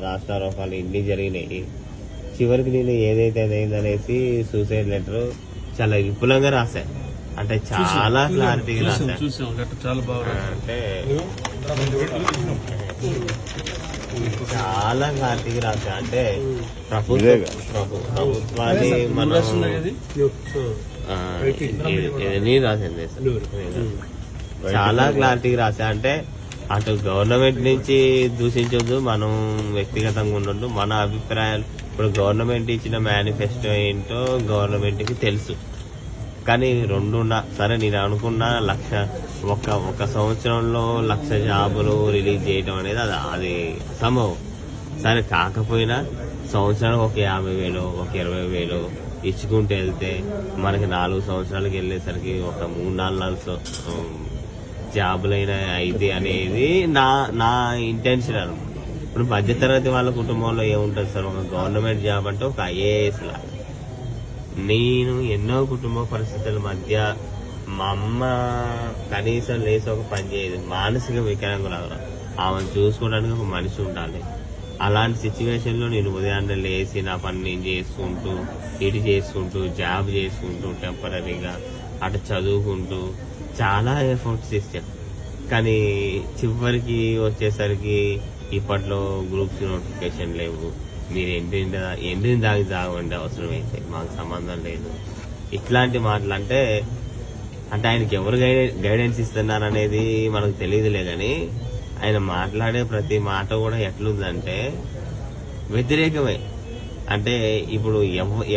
రాష్ట్రారోపాలు ఇన్ని జరిగినాయి. చివరికి నేను ఏదైతే అయిందనేసి సూసైడ్ లెటర్ చాలా విపులంగా రాశా. అంటే చాలా క్లారిటీగా రాశా. అంటే చాలా క్లారిటీగా రాశా. అంటే ప్రభుత్వాన్ని మనం రాసింది చాలా క్లారిటీగా రాశా. అంటే అటు గవర్నమెంట్ నుంచి దూషించొద్దు, మనం వ్యక్తిగతంగా ఉండొద్దు. మన అభిప్రాయాలు ఇప్పుడు గవర్నమెంట్ ఇచ్చిన మేనిఫెస్టో ఏంటో గవర్నమెంట్ కి తెలుసు. కానీ సరే నేను అనుకున్న ఒక సంవత్సరంలో 1,00,000 జాబులు రిలీజ్ చేయడం అనేది అది సంభవం. సరే కాకపోయినా సంవత్సరానికి ఒక 50,000 ఒక 20,000 ఇచ్చుకుంటూ వెళ్తే మనకి 4 సంవత్సరాలకు వెళ్ళేసరికి ఒక 3-4 జాబులైనా అయితే అనేది నా ఇంటెన్షన్ అనమాట. ఇప్పుడు మధ్యతరగతి వాళ్ళ కుటుంబంలో ఏముంటుంది సార్, ఒక గవర్నమెంట్ జాబ్ అంటే ఒక IAS లాగా. నేను ఎన్నో కుటుంబ పరిస్థితుల మధ్య మా అమ్మ కనీసం లేసి ఒక పని చేయదు, మానసిక వికలాంగురాలు, ఆమెను చూసుకోవడానికి ఒక మనిషి ఉండాలి. అలాంటి సిచ్యువేషన్ లో నేను ఉదయాన్నే లేచి నా పని నేను చేసుకుంటూ ఇటు చేసుకుంటూ జాబ్ చేసుకుంటూ టెంపరీగా అటు చదువుకుంటూ చాలా ఎఫర్ట్స్ ఇచ్చాను. కానీ చివరికి వచ్చేసరికి ఇప్పట్లో గ్రూప్స్ నోటిఫికేషన్ లేవు, మీరు ఎండిన దానికి తాగండి, అవసరమైతే మాకు సంబంధం లేదు. ఇట్లాంటి మాటలు అంటే ఆయనకి ఎవరు గైడెన్స్ ఇస్తున్నారు అనేది మనకు తెలియదులే. కానీ ఆయన మాట్లాడే ప్రతి మాట కూడా ఎట్లుందంటే వ్యతిరేకమే. అంటే ఇప్పుడు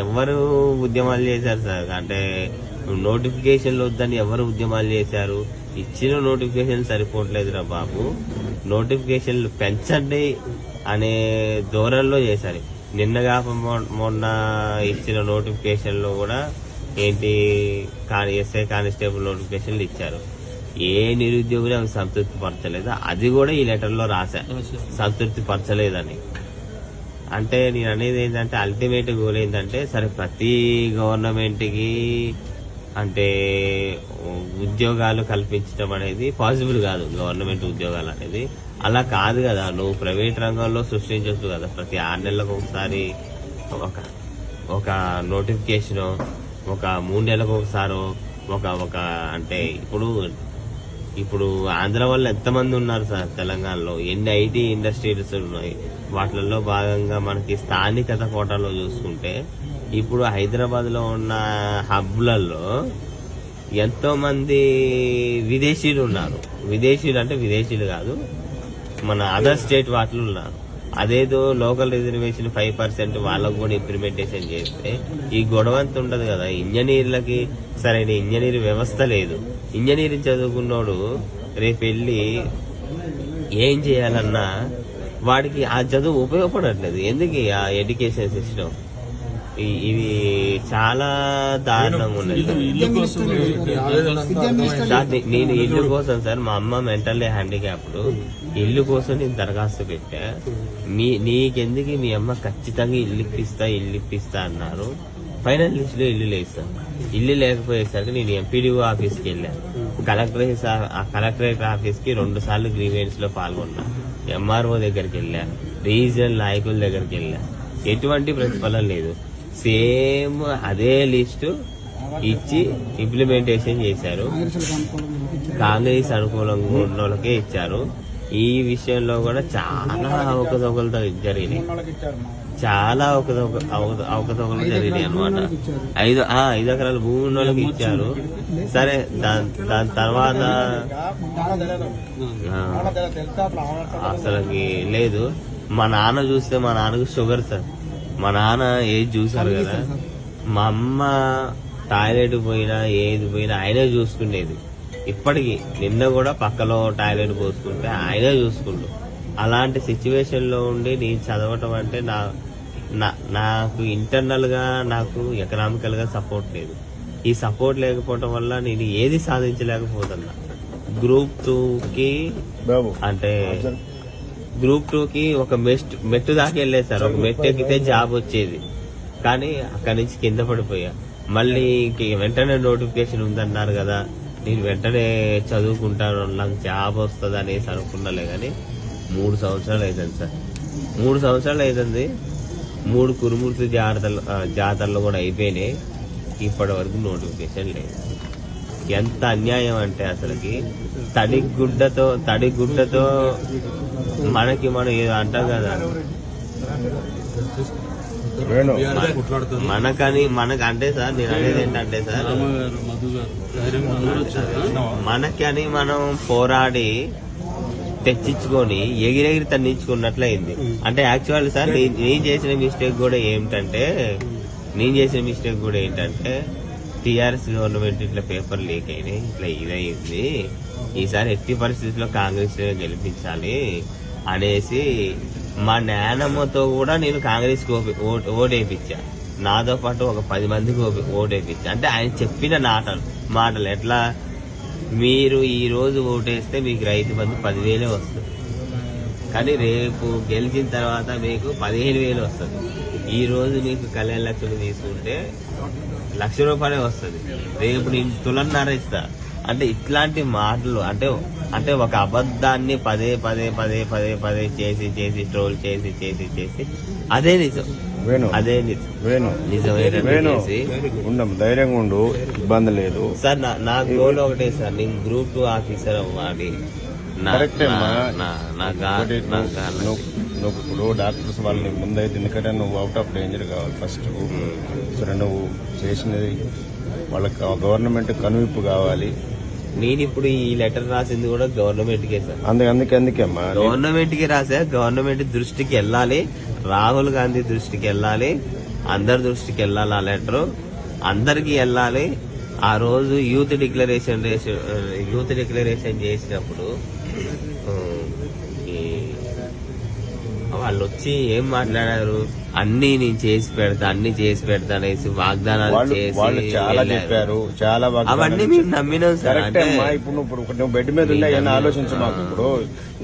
ఎవరు ఉద్యమాలు చేశారు సార్? అంటే నోటిఫికేషన్లు వద్దని ఎవరు ఉద్యమాలు చేశారు? ఇచ్చిన నోటిఫికేషన్ సరిపోవట్లేదురా బాబు, నోటిఫికేషన్లు పెంచండి అనే ధోరణిలో చేశారు. నిన్నగా మొన్న ఇచ్చిన నోటిఫికేషన్లో కూడా ఏంటి ఎస్ఐ కానిస్టేబుల్ నోటిఫికేషన్లు ఇచ్చారు. ఏ నిరుద్యోగులు అవి సంతృప్తి పరచలేదు. అది కూడా ఈ లెటర్లో రాశా, సంతృప్తి పరచలేదని. అంటే నేను అనేది ఏంటంటే అల్టిమేట్ గోల్ ఏంటంటే సరే ప్రతి గవర్నమెంట్ కి అంటే ఉద్యోగాలు కల్పించడం అనేది పాసిబుల్ కాదు. గవర్నమెంట్ ఉద్యోగాలు అనేది అలా కాదు కదా, నువ్వు ప్రైవేట్ రంగంలో సృష్టించవచ్చు కదా. ప్రతి 6 నెలలకు ఒకసారి ఒక నోటిఫికేషన్, ఒక 3 నెలలకు ఒకసారి ఒక అంటే ఇప్పుడు ఆంధ్ర వాళ్ళు ఎంతమంది ఉన్నారు సార్ తెలంగాణలో? ఎన్ని IT ఇండస్ట్రీస్ ఉన్నాయి? వాటిల్లో భాగంగా మనకి స్థానికత కోటాలో చూసుకుంటే ఇప్పుడు హైదరాబాద్ లో ఉన్న హబ్లలో ఎంతో మంది విదేశీయులు ఉన్నారు. విదేశీయులు అంటే విదేశీయులు కాదు, మన అదర్ స్టేట్ వాటిలో ఉన్నారు. అదేదో లోకల్ రిజర్వేషన్ 5% వాళ్ళకు కూడా ఇంప్లిమెంటేషన్ చేస్తే ఈ గొడవంత ఉండదు కదా. ఇంజనీర్లకి సరైన ఇంజనీర్ వ్యవస్థ లేదు. ఇంజనీరింగ్ చదువుకున్నోడు రేపు వెళ్ళి ఏం చేయాలన్నా వాడికి ఆ చదువు ఉపయోగపడట్లేదు. ఎందుకు ఆ ఎడ్యుకేషన్ సిస్టమ్ ఇవి చాలా దారుణంగా ఉన్నాయి. నేను ఇల్లు కోసం సార్, మా అమ్మ మెంటల్లీ హ్యాండిక్యాప్డ్, ఇల్లు కోసం నేను దరఖాస్తు పెట్టా. నీకెందుకు మీ అమ్మ ఖచ్చితంగా ఇల్లు ఇప్పిస్తా అన్నారు. ఫైనల్ లిస్ట్ లో ఇల్లు లేదు సార్. ఇల్లు లేకపోయేసరికి నేను MPDO ఆఫీస్కి వెళ్ళాను. కలెక్టరేట్ ఆఫీస్ కి 2 సార్లు గ్రీవెన్స్ లో పాల్గొన్నా. MRO దగ్గరికి వెళ్ళా, రీజనల్ నాయకుల దగ్గరికి వెళ్ళా, ఎటువంటి ప్రతిఫలం లేదు. సేమ్ అదే లిస్టు ఇచ్చి ఇంప్లిమెంటేషన్ చేశారు. కాంగ్రెస్ అనుకూలంగా ఉన్న వాళ్ళకే ఇచ్చారు. ఈ విషయంలో కూడా చాలా అవకతవకలు జరిగినాయి. చాలా అవకతవకలు జరిగినాయి అనమాట. 5 ఎకరాల భూమి ఉన్న వాళ్ళకి ఇచ్చారు. సరే దాని తర్వాత అసలుకి లేదు. మా నాన్న చూస్తే మా నాన్నకు షుగర్ సార్. మా నాన్న ఏది చూసారు కదా, మా అమ్మ టాయిలెట్ పోయినా ఏది పోయినా ఆయనే చూసుకునేది. ఇప్పటికి నిన్న కూడా పక్కలో టాయిలెట్ పోసుకుంటే ఆయనే చూసుకుంటూ. అలాంటి సిచ్యువేషన్ లో ఉండి నేను చదవటం అంటే నాకు ఇంటర్నల్ గా నాకు ఎకనామికల్ గా సపోర్ట్ లేదు. ఈ సపోర్ట్ లేకపోవటం వల్ల నేను ఏది సాధించలేకపోతున్నా. గ్రూప్ 2కి అంటే గ్రూప్ 2కి ఒక మెట్టు దాకా వెళ్ళేది సార్. ఒక మెట్టు ఎక్కితే జాబ్ వచ్చేది, కానీ అక్కడి నుంచి కింద పడిపోయా. మళ్ళీ వెంటనే నోటిఫికేషన్ ఉందన్నారు కదా, నేను వెంటనే చదువుకుంటాను, నాకు జాబ్ వస్తుంది అనేసి అనుకున్నాలే. కానీ 3 సంవత్సరాలు అవుతుంది సార్. 3 సంవత్సరాలు అవుతుంది. 3 కురుమూర్తి జాతరలు కూడా అయిపోయినాయి. ఇప్పటి వరకు నోటిఫికేషన్ లేదు. ఎంత అన్యాయం అంటే అసలుకి తడి గుడ్డతో మనకి మనం ఏదో అంటాం కదా, మనకంటే సార్ నేను అనేది ఏంటంటే సార్, మనకని మనం పోరాడి తెచ్చించుకొని ఎగిరెగిరి తన్నించుకున్నట్లయింది. అంటే యాక్చువల్ సార్ నేను చేసిన మిస్టేక్ కూడా ఏంటంటే టీఆర్ఎస్ గవర్నమెంట్ ఇట్లా పేపర్ లీక్ అయినాయి, ఇట్లా ఇదయింది, ఈసారి ఎట్టి పరిస్థితుల్లో కాంగ్రెస్ గెలిపించాలి అనేసి మా నానమ్మతో కూడా నేను కాంగ్రెస్ ఓటేపించా. నాతో పాటు ఒక 10 మందికి ఓటేపించా. అంటే ఆయన చెప్పిన మాటలు ఎట్లా, మీరు ఈ రోజు ఓటేస్తే మీకు రైతు బంధు 10,000 వస్తుంది, కానీ రేపు గెలిచిన తర్వాత మీకు 15,000 వస్తుంది. ఈ రోజు మీకు కళ్యాణ లక్ష్మి తీసుకుంటే ₹1,00,000 వస్తుంది, రేపు నేను తులన్నర ఇస్తా. అంటే ఇట్లాంటి మాటలు అంటే ఒక అబద్ధాన్ని పదే చేసి ట్రోల్ చేసి అదే నిజం, అదే నిజం. ధైర్యంగా ఉండు, ఇబ్బంది లేదు సార్. నా గోల్ ఒకటే సార్, నేను గ్రూప్ 2 ఆఫీసర్ అవ్వాలి. నువ్వు ఇప్పుడు డాక్టర్స్ వాళ్ళని ముందైతే, ఎందుకంటే నువ్వు అవుట్ ఆఫ్ డేంజర్ కావాలి ఫస్ట్. సరే, నువ్వు చేసినది వాళ్ళకి గవర్నమెంట్ కనువిప్పు కావాలి. నేను ఇప్పుడు ఈ లెటర్ రాసింది కూడా గవర్నమెంట్ కే సార్. అందుకే గవర్నమెంట్ కి రాసా. గవర్నమెంట్ దృష్టికి వెళ్ళాలి, రాహుల్ గాంధీ దృష్టికి వెళ్ళాలి, అందరి దృష్టికి వెళ్ళాలి. ఆ లెటర్ అందరికి వెళ్ళాలి. ఆ రోజు యూత్ డిక్లరేషన్ చేసినప్పుడు వాళ్ళు వచ్చి ఏం మాట్లాడారు, అన్ని నేను చేసి పెడతా అనేసి వాగ్దానాలు చేసి చాలా చెప్పారు, చాలా అవన్నీ మేము నమ్మినాం సార్. ఇప్పుడు నువ్వు బెడ్ మీద ఉన్నా ఏమైనా ఆలోచించు. మాకు ఇప్పుడు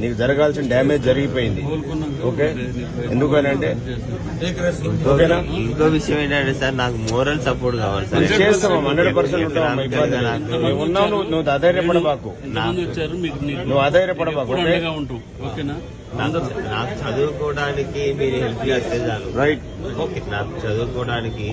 నీకు జరగాల్సిన డ్యామేజ్ జరిగిపోయింది. ఓకే, ఎందుకనంటే ఇంకో విషయం ఏంటంటే సార్, నాకు మోరల్ సపోర్ట్ కావాలి సార్. చేస్తాం 100% ఉన్నావు. నువ్వు అధైర్యపడబాకు, నువ్వు అధైర్యపడబాకు. నాకు చదువుకోవడానికి మీరు హెల్ప్ చేస్తే చాలు. రైట్, నాకు చదువుకోవడానికి